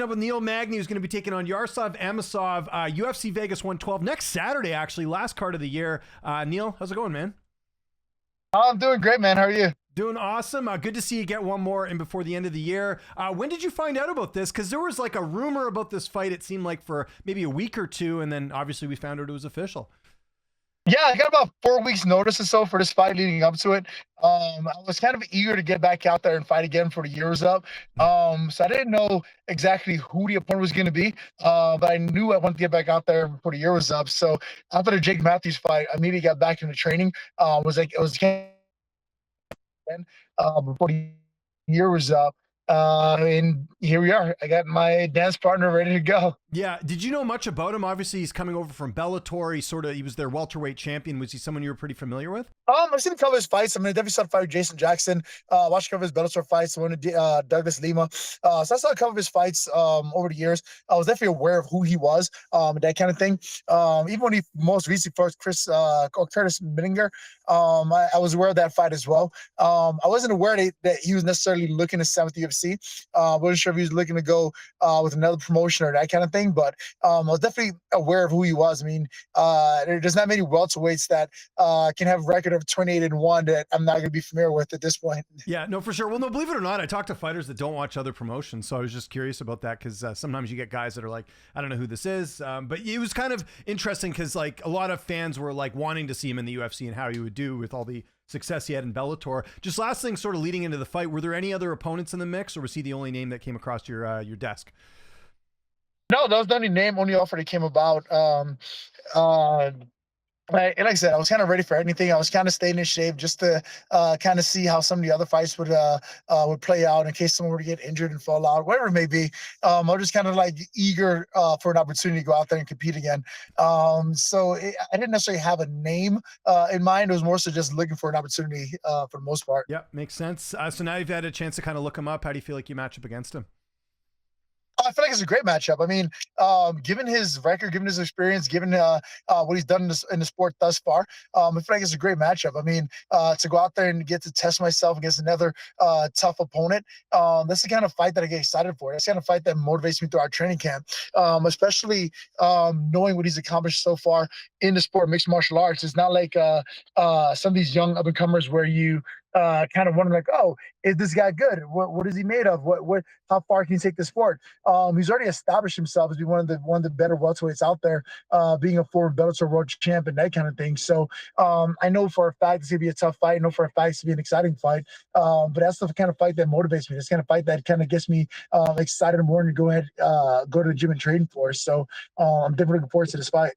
catching up with Neil Magny, who's going to be taking on Yaroslav Amosov, UFC Vegas 112 next Saturday, actually, last card of the year. Neil, how's it going, man? I'm doing great, man. How are you? Doing awesome. Good to see you get one more in before the end of the year. When did you find out about this? Because there was like a rumor about this fight, it seemed like, for maybe a week or two, and then obviously we found out it was official. Yeah, I got about 4 weeks notice or so for this fight leading up to it. I was kind of eager to get back out there and fight again for the year was up. So I didn't know exactly who the opponent was going to be, but I knew I wanted to get back out there before the year was up. So after the Jake Matthews fight, I immediately got back into training. It was before the year was up. And here we are. I got my dance partner ready to go. Yeah. Did you know much about him? Obviously, he's coming over from Bellator. He was their welterweight champion. Was he someone you were pretty familiar with? I've seen a couple of his fights. I mean, I definitely saw the fight with Jason Jackson. Watched a couple of his Bellator fights. One with Douglas Lima. So I saw a couple of his fights over the years. I was definitely aware of who he was, that kind of thing. Even when he most recently fought Curtis Mittinger, I was aware of that fight as well. I wasn't aware that he was necessarily looking to sign with the UFC. Wasn't sure if he was looking to go with another promotion or that kind of thing. But I was definitely aware of who he was. I mean, there's not many welterweights that can have a record of 28-1 that I'm not going to be familiar with at this point. Yeah, no, for sure. Well, no, believe it or not, I talk to fighters that don't watch other promotions, so I was just curious about that because sometimes you get guys that are like, I don't know who this is, but it was kind of interesting because like a lot of fans were like wanting to see him in the UFC and how he would do with all the success he had in Bellator. Just last thing, sort of leading into the fight, were there any other opponents in the mix, or was he the only name that came across your desk? No, that was the only name, only offer that came about. Like I said, I was kind of ready for anything. I was kind of staying in shape just to kind of see how some of the other fights would play out in case someone were to get injured and fall out, whatever it may be. I was just kind of like eager for an opportunity to go out there and compete again. I didn't necessarily have a name in mind. It was more so just looking for an opportunity for the most part. Yeah, makes sense. So now you've had a chance to kind of look him up. How do you feel like you match up against him? I feel like it's a great matchup. I mean, given his record, given his experience, given what he's done in the sport thus far, I feel like it's a great matchup. I mean, to go out there and get to test myself against another tough opponent, that's the kind of fight that I get excited for. That's the kind of fight that motivates me through our training camp, especially knowing what he's accomplished so far in the sport of mixed martial arts. It's not like some of these young up-and-comers where you kind of wondering like, oh, is this guy good? What is he made of? How far can he take the sport? He's already established himself as being one of the better welterweights out there, being a former Bellator world champ and that kind of thing. So I know for a fact it's gonna be a tough fight. I know for a fact it's gonna be an exciting fight. But that's the kind of fight that motivates me. It's the kind of fight that kind of gets me excited in the morning to go to the gym and train for. So I'm definitely looking forward to this fight.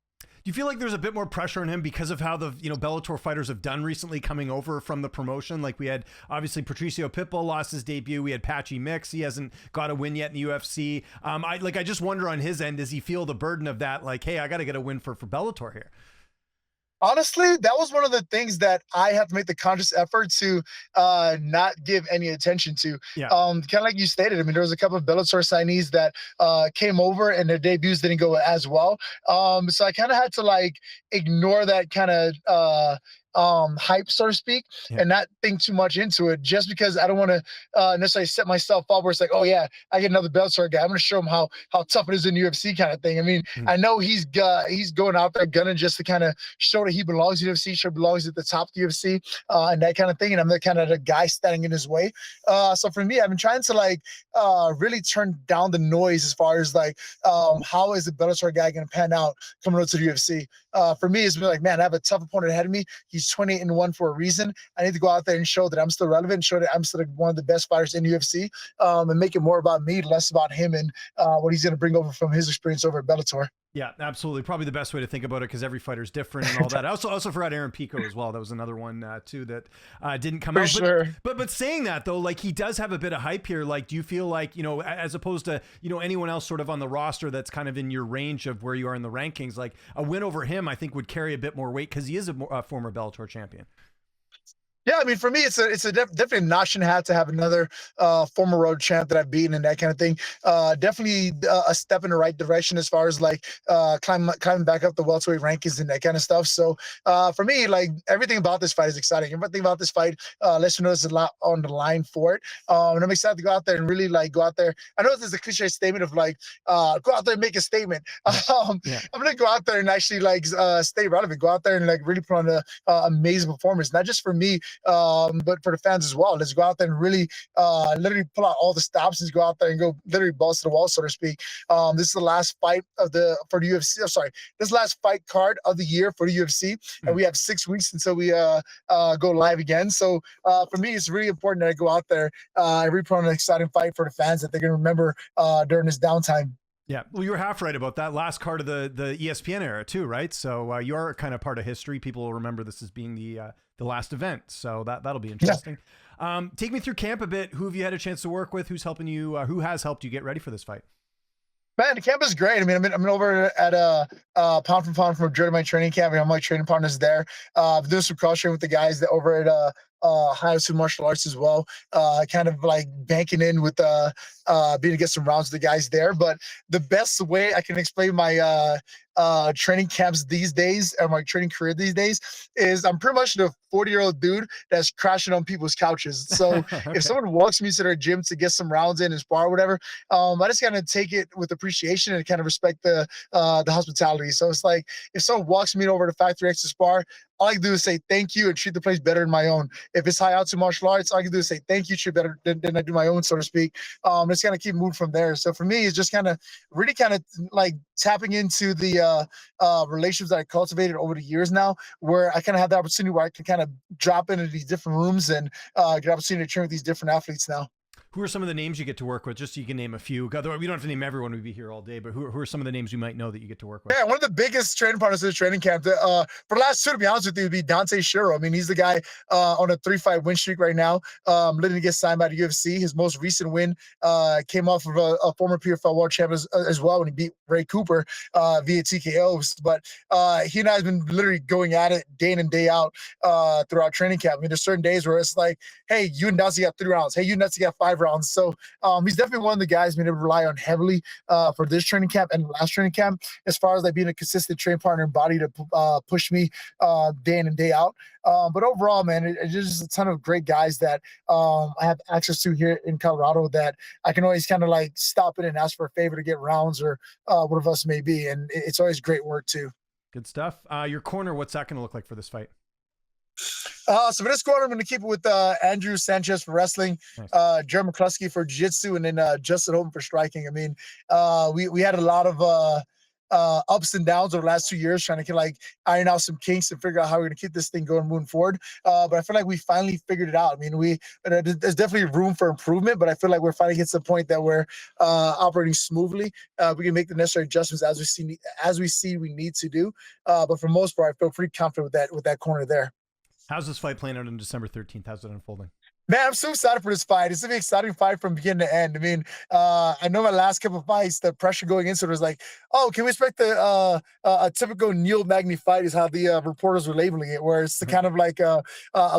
Do you feel like there's a bit more pressure on him because of how the Bellator fighters have done recently coming over from the promotion? Like we had obviously Patricio Pitbull lost his debut. We had Patchy Mix. He hasn't got a win yet in the UFC. I just wonder on his end, does he feel the burden of that? Like, hey, I got to get a win for Bellator here. Honestly, that was one of the things that I have to make the conscious effort to not give any attention to. Yeah. Kind of like you stated, I mean, there was a couple of Bellator signees that came over and their debuts didn't go as well. So I kind of had to like ignore that kind of hype, so to speak, and not think too much into it just because I don't want to necessarily set myself up where it's like, oh yeah, I get another Bellator guy. I'm going to show him how tough it is in UFC kind of thing. I mean, I know he's going out there gunning just to kind of show that he belongs to UFC, sure belongs at the top of the UFC and that kind of thing. And I'm the kind of the guy standing in his way. So for me, I've been trying to like really turn down the noise as far as like how is the Bellator guy going to pan out coming over to the UFC. For me, it's been like, man, I have a tough opponent ahead of me. He's 28-1 for a reason. I need to go out there and show that I'm still relevant, show that I'm still one of the best fighters in UFC, and make it more about me, less about him and what he's going to bring over from his experience over at Bellator. Yeah, absolutely. Probably the best way to think about it because every fighter's different and all that. I also forgot Aaron Pico as well. That was another one too that didn't come out. Sure. But saying that though, like he does have a bit of hype here. Like, do you feel like, as opposed to, anyone else sort of on the roster that's kind of in your range of where you are in the rankings, like a win over him, I think would carry a bit more weight because he is a former Bellator champion. Yeah, I mean, for me, it's definitely a notch in the hat to have another former world champ that I've beaten and that kind of thing. Definitely a step in the right direction as far as like climbing back up the welterweight rankings and that kind of stuff. So for me, like everything about this fight is exciting. Everything about this fight lets me know there's a lot on the line for it. And I'm excited to go out there and really like go out there. I know there's a cliche statement of like go out there and make a statement. Yeah. Yeah. I'm gonna go out there and actually like stay relevant. Go out there and like really put on a amazing performance, not just for me but for the fans as well. Let's go out there and really literally pull out all the stops and go out there and go literally balls to the wall, so to speak. This is the last fight for the UFC. I'm sorry, this last fight card of the year for the UFC, and we have 6 weeks until we go live again. So for me, it's really important that I go out there and really put on an exciting fight for the fans that they're going to remember during this downtime. Yeah, well, you were half right about that last card of the ESPN era too, right? So you're kind of part of history. People will remember this as being the last event, so that'll be interesting. Yeah. Take me through camp a bit. Who have you had a chance to work with? Who's helping you? Who has helped you get ready for this fight? Man, the camp is great. I mean, I'm over at pound for pound from Madrid, my training camp. I'm my training partners there. I'm doing some cross training with the guys that over at high school martial arts as well. Kind of like banking in with being to get some rounds with the guys there. But the best way I can explain my training camps these days and my training career these days is I'm pretty much the 40-year-old dude that's crashing on people's couches. So Okay. if someone walks me to their gym to get some rounds in and spar or whatever, I just kind of take it with appreciation and kind of respect the hospitality. So it's like if someone walks me over to Factory X to spar, all I can do is say thank you and treat the place better than my own. If it's high altitude martial arts, all I can do is say thank you, treat better than I do my own, so to speak. Just kind of keep moving from there. So for me, it's just kind of really kind of like tapping into the relationships that I cultivated over the years now, where I kind of have the opportunity where I can kind of drop into these different rooms and get an opportunity to train with these different athletes now. Who are some of the names you get to work with? Just so you can name a few. We don't have to name everyone. We'd be here all day. But who are some of the names you might know that you get to work with? Yeah, one of the biggest training partners of the training camp. For the last two, to be honest with you, would be Dante Shiro. I mean, he's the guy on a 3-fight win streak right now, looking to get signed by the UFC. His most recent win came off of a former PFL world champ as well when he beat Ray Cooper via TKOs. But he and I have been literally going at it day in and day out throughout training camp. I mean, there's certain days where it's like, hey, you and Dante got 3 rounds. Hey, you and Dante got 5 rounds. So he's definitely one of the guys being able to rely on heavily for this training camp and last training camp, as far as like being a consistent training partner and body to push me day in and day out. But overall, man, it's just a ton of great guys that I have access to here in Colorado that I can always kind of like stop in and ask for a favor to get rounds or whatever else may be. And it's always great work too. Good stuff. Your corner, what's that going to look like for this fight? So for this quarter, I'm going to keep it with Andrew Sanchez for wrestling, nice. Jeremy McCluskey for jiu-jitsu, and then Justin Holton for striking. I mean, we had a lot of ups and downs over the last 2 years trying to like iron out some kinks and figure out how we're going to keep this thing going moving forward. But I feel like we finally figured it out. I mean, there's definitely room for improvement, but I feel like we're finally getting to the point that we're operating smoothly. We can make the necessary adjustments as we see we need to do. But for the most part, I feel pretty confident with that corner there. How's this fight playing out on December 13th? How's it unfolding? Man, I'm so excited for this fight. It's gonna be an exciting fight from beginning to end. I mean, I know my last couple of fights, the pressure going into it was like, oh, can we expect a typical Neil Magny fight is how the reporters were labeling it, where it's kind of like a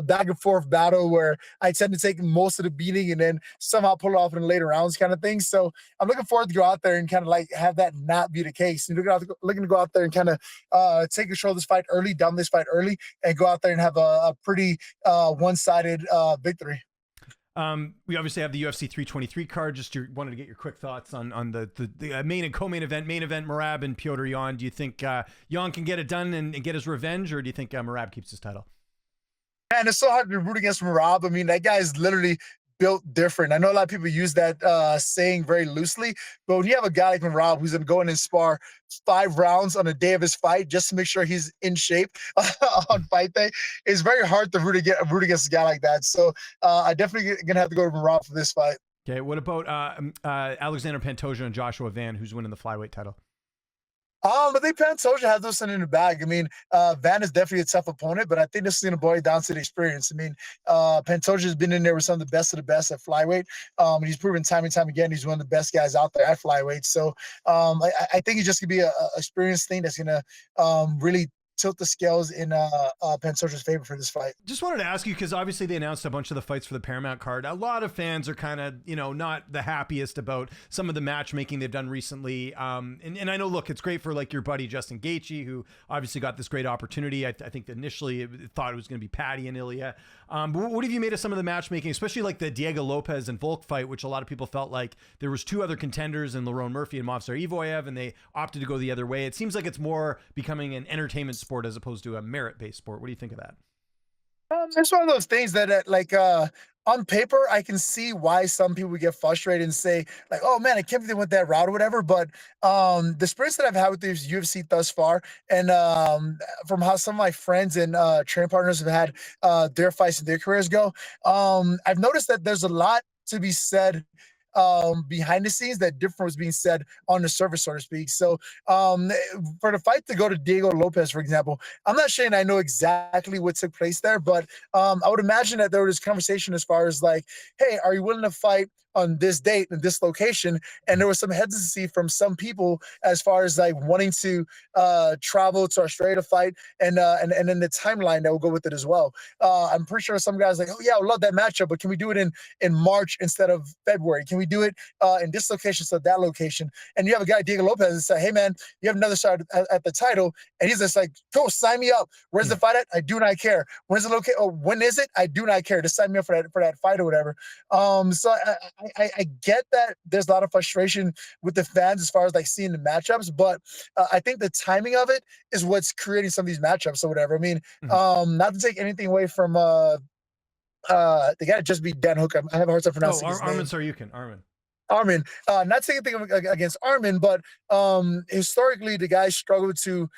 back and forth battle where I tend to take most of the beating and then somehow pull it off in the later rounds kind of thing. So I'm looking forward to go out there and kind of like have that not be the case. And looking to go out there and kind of take control of this fight early, dominate this fight early, and go out there and have a pretty one-sided victory. We obviously have the UFC 323 card. Just wanted to get your quick thoughts on the main and co-main event. Main event, Merab and Piotr Yan. Do you think Yan can get it done and get his revenge, or do you think Merab keeps his title? Man, it's so hard to root against Merab. I mean, that guy is literally built different. I know a lot of people use that saying very loosely, but when you have a guy like Merab who's going to go in and spar 5 rounds on the day of his fight just to make sure he's in shape on fight day, it's very hard to root against a guy like that. So I definitely going to have to go to Merab for this fight. Okay, what about Alexander Pantoja and Joshua Van, who's winning the flyweight title? I think Pantoja has those in the bag. I mean, Van is definitely a tough opponent, but I think this is going to boil down to the experience. I mean, Pantoja has been in there with some of the best at flyweight. And he's proven time and time again he's one of the best guys out there at flyweight. So I think it's just going to be an experience thing that's going to really tilt the scales in Pantoja's favor for this fight. Just wanted to ask you, because obviously they announced a bunch of the fights for the Paramount card. A lot of fans are kind of, not the happiest about some of the matchmaking they've done recently. And I know, look, it's great for like your buddy Justin Gaethje, who obviously got this great opportunity. I think initially it thought it was going to be Patty and Ilya. But what have you made of some of the matchmaking, especially like the Diego Lopez and Volk fight, which a lot of people felt like there was two other contenders in Lerone Murphy and Movsar Evloev, and they opted to go the other way. It seems like it's more becoming an entertainment sport as opposed to a merit-based sport. What do you think of that? It's one of those things that, on paper, I can see why some people get frustrated and say, like, "Oh man, I can't believe they went that route," or whatever. But the experience that I've had with this UFC thus far, and from how some of my friends and training partners have had their fights and their careers go, I've noticed that there's a lot to be said behind the scenes that different was being said on the surface, so to speak. So for the fight to go to Diego Lopez, for example, I'm not saying I know exactly what took place there, but I would imagine that there was conversation as far as like, hey, are you willing to fight on this date and this location? And there was some hesitancy from some people as far as like wanting to travel to Australia to fight, and then the timeline that will go with it as well. I'm pretty sure some guys like, oh yeah, I love that matchup, but can we do it in March instead of February? Can we do it in this location instead of that location? And you have a guy, Diego Lopez, and say, hey man, you have another shot at the title, and he's just like, go sign me up. Where's the fight at? I do not care. When's the location? Oh, when is it? I do not care. Just sign me up for that fight or whatever. So I get that there's a lot of frustration with the fans as far as like seeing the matchups, but I think the timing of it is what's creating some of these matchups or whatever. I mean, not to take anything away from the guy that just beat Dan Hooker. I have a hard time pronouncing his name. Arman Saryukin. Armin, not saying anything against Armin, but historically the guy struggled to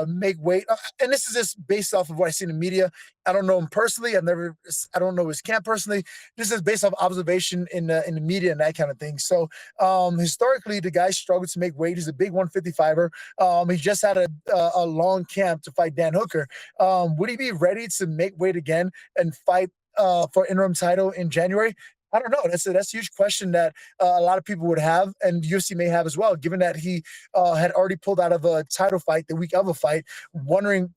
make weight, and this is just based off of what I see in the media. I don't know him personally. I don't know his camp personally. This is based off observation in the media and that kind of thing. So historically, the guy struggled to make weight. He's a big 155er. He just had a long camp to fight Dan Hooker. Would he be ready to make weight again and fight for interim title in January? I don't know. That's a huge question that a lot of people would have, and UFC may have as well, given that he had already pulled out of a title fight the week of a fight,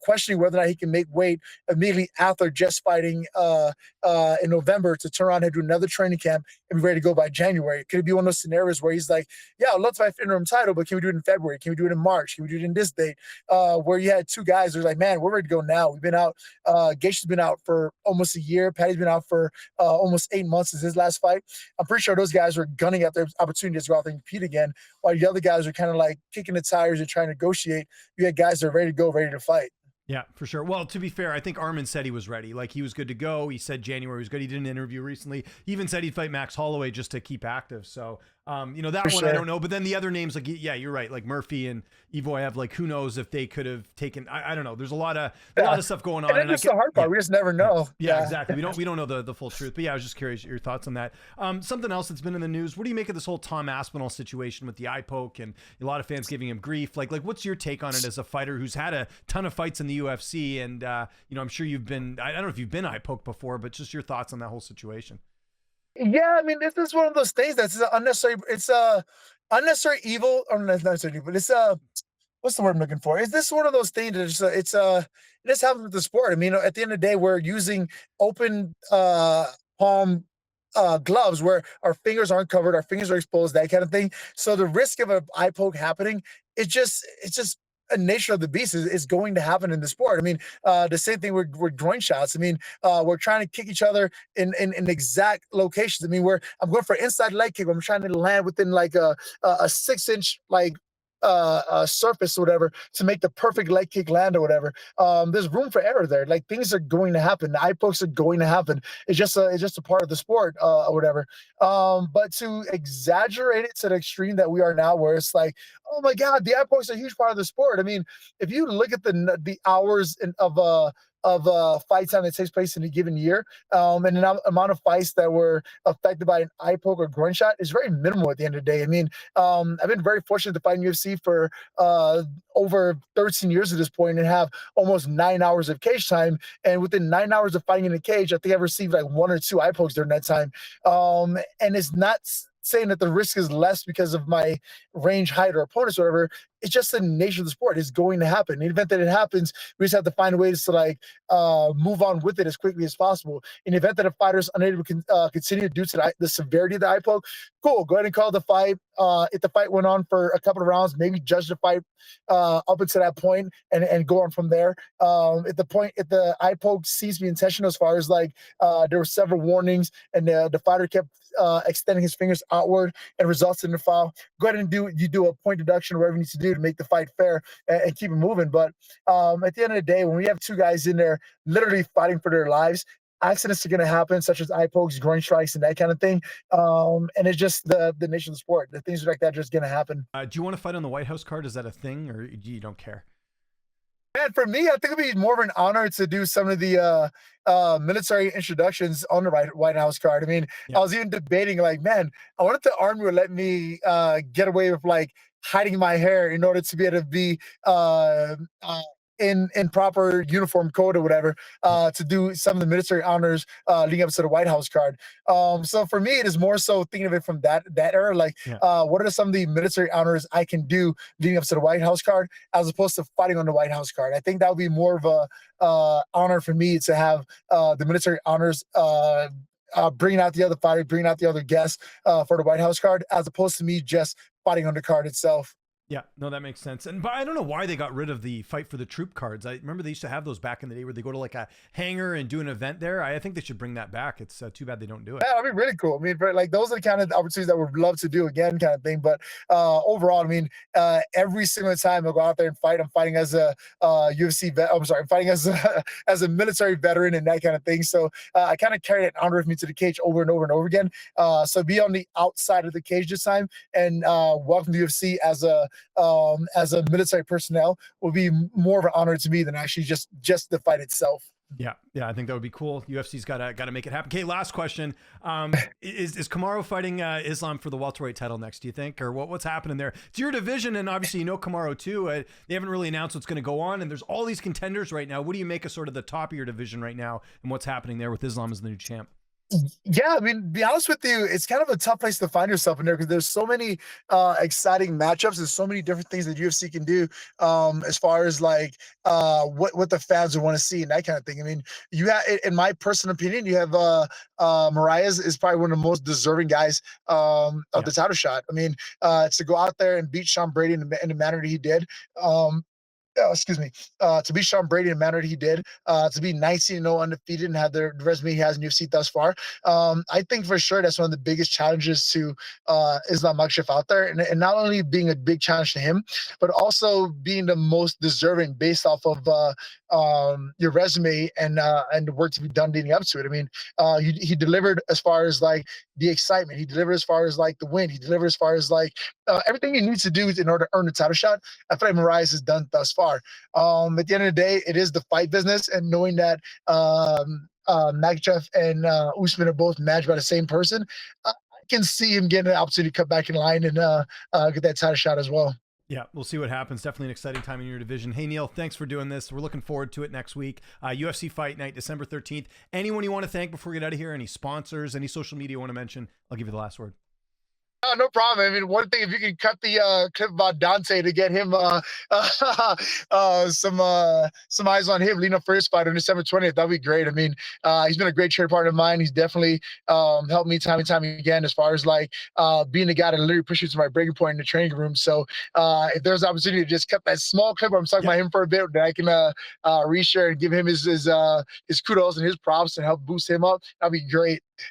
questioning whether or not he can make weight immediately after just fighting in November to turn around and do another training camp and be ready to go by January. Could it be one of those scenarios where he's like, yeah, I'd love to fight for interim title, but can we do it in February? Can we do it in March? Can we do it in this date? Where you had two guys who are like, man, we're ready to go now. We've been out. Gaethje's been out for almost a year. Patty's been out for almost 8 months since his last fight. I'm pretty sure those guys were gunning at their opportunities to go out there and compete again, while the other guys are kind of like kicking the tires and trying to negotiate. You had guys that are ready to go, ready to fight. Yeah, for sure. Well, to be fair, I think Armin said he was ready. Like, he was good to go. He said January was good. He did an interview recently. He even said he'd fight Max Holloway just to keep active. So, that one, I don't know. But then the other names, like, yeah, you're right. Like Murphy and Evloev, like, who knows if they could have taken, I don't know. There's a lot of stuff going on. And that's the hard part. We just never know. Yeah, exactly. We don't know the full truth. But yeah, I was just curious your thoughts on that. Something else that's been in the news. What do you make of this whole Tom Aspinall situation with the eye poke and a lot of fans giving him grief? Like what's your take on it as a fighter who's had a ton of fights in the UFC? And, I'm sure you've been, I don't know if you've been eye poked before, but just your thoughts on that whole situation. Yeah, I mean, this is one of those things that's unnecessary. It's a unnecessary evil, or not necessary evil, but it's what's the word I'm looking for? Is this one of those things that it just happens with the sport? I mean, at the end of the day, we're using open palm gloves where our fingers aren't covered, our fingers are exposed, that kind of thing. So the risk of an eye poke happening, it's just a nature of the beast is going to happen in the sport. I mean, the same thing with groin shots. I mean, we're trying to kick each other in exact locations. I mean, I'm going for an inside leg kick. I'm trying to land within like a 6-inch like surface or whatever to make the perfect leg kick land or whatever. There's room for error there. Like, things are going to happen. The eye pokes are going to happen. It's just a part of the sport or whatever. But to exaggerate it to the extreme that we are now, where it's like, oh my God, the eye pokes are a huge part of the sport. I mean, if you look at the hours of fight time that takes place in a given year, and the amount of fights that were affected by an eye poke or groin shot is very minimal at the end of the day. I mean, I've been very fortunate to fight in UFC for over 13 years at this point and have almost 9 hours of cage time. And within 9 hours of fighting in a cage, I think I've received like 1 or 2 eye pokes during that time. And it's not saying that the risk is less because of my range, height, or opponents, or whatever. It's just the nature of the sport. It's going to happen. In the event that it happens, we just have to find ways to like move on with it as quickly as possible. In the event that a fighter is unable to continue due to the severity of the eye poke, cool. Go ahead and call the fight. If the fight went on for a couple of rounds, maybe judge the fight up until that point and go on from there. If the eye poke seems to be intentional, as far as like there were several warnings and the fighter kept extending his fingers outward and results in the foul, go ahead and do a point deduction or whatever you need to do to make the fight fair and keep it moving. But at the end of the day, when we have two guys in there literally fighting for their lives, accidents are going to happen, such as eye pokes, groin strikes, and that kind of thing. And it's just the nature of the sport. The things like that are just going to happen. Do you want to fight on the White House card? Is that a thing, or you don't care? Man, for me, I think it'd be more of an honor to do some of the military introductions on the White House card. I mean, Yeah. I was even debating, like, man, I wanted the Army would let me get away with like hiding my hair in order to be able to be in proper uniform code or whatever to do some of the military honors leading up to the White House card. So for me, it is more so thinking of it from that era. Like, what are some of the military honors I can do leading up to the White House card, as opposed to fighting on the White House card? I think that would be more of a honor for me to have the military honors. Bringing out the other fighter, bringing out the other guests for the White House card, as opposed to me just fighting on the card itself. Yeah, no, that makes sense. And but I don't know why they got rid of the fight for the troop cards. I remember they used to have those back in the day where they go to like a hangar and do an event there. I think they should bring that back. It's too bad they don't do it. Yeah, that'd be really cool. I mean, like those are the kind of opportunities that we'd love to do again, kind of thing. But overall, I mean, every single time I go out there and fight, I'm fighting as a UFC vet. I'm sorry, I'm fighting as as a military veteran and that kind of thing. So I kind of carry that honor with me to the cage over and over and over again. So be on the outside of the cage this time and welcome to UFC as a military personnel will be more of an honor to me than actually just the fight itself. Yeah, I think that would be cool. UFC's got to make it happen. Okay, last question: is Kamaru fighting Islam for the welterweight title next? Do you think, or what's happening there? It's your division, and obviously you know Kamaru too. They haven't really announced what's going to go on, and there's all these contenders right now. What do you make of sort of the top of your division right now, and what's happening there with Islam as the new champ? Yeah, I mean, be honest with you, it's kind of a tough place to find yourself in there because there's so many exciting matchups. There's so many different things that UFC can do as far as like what the fans would want to see and that kind of thing. I mean, you have, in my personal opinion, you have Mariah is probably one of the most deserving guys of the title shot. I mean, to go out there and beat Sean Brady in the manner that he did. To beat Sean Brady in the manner that he did, to be 19-0 undefeated and have the resume he has in UFC thus far. I think for sure that's one of the biggest challenges to Islam Makahchev out there. And not only being a big challenge to him, but also being the most deserving based off of your resume and the work to be done leading up to it. I mean, he delivered as far as like the excitement. He delivered as far as like the win. He delivered as far as like everything he needs to do in order to earn the title shot. I feel like Mariah has done thus far. At the end of the day, it is the fight business, and knowing that Makahchev and Usman are both managed by the same person, I can see him getting an opportunity to come back in line and get that title shot as well. Yeah, we'll see what happens. Definitely an exciting time in your division. Hey, Neil, thanks for doing this. We're looking forward to it next week. UFC Fight Night, December 13th. Anyone you want to thank before we get out of here? Any sponsors, any social media you want to mention? I'll give you the last word. Oh, no problem. I mean, one thing, if you can cut the clip about Dante to get him some eyes on him leading up for his fight on December 20th, that'd be great. I mean, he's been a great trade partner of mine. He's definitely helped me time and time again as far as like being the guy that literally pushes to my breaking point in the training room. So if there's an opportunity to just cut that small clip where I'm talking about him for a bit, that I can reshare and give him his kudos and his props and help boost him up, that'd be great.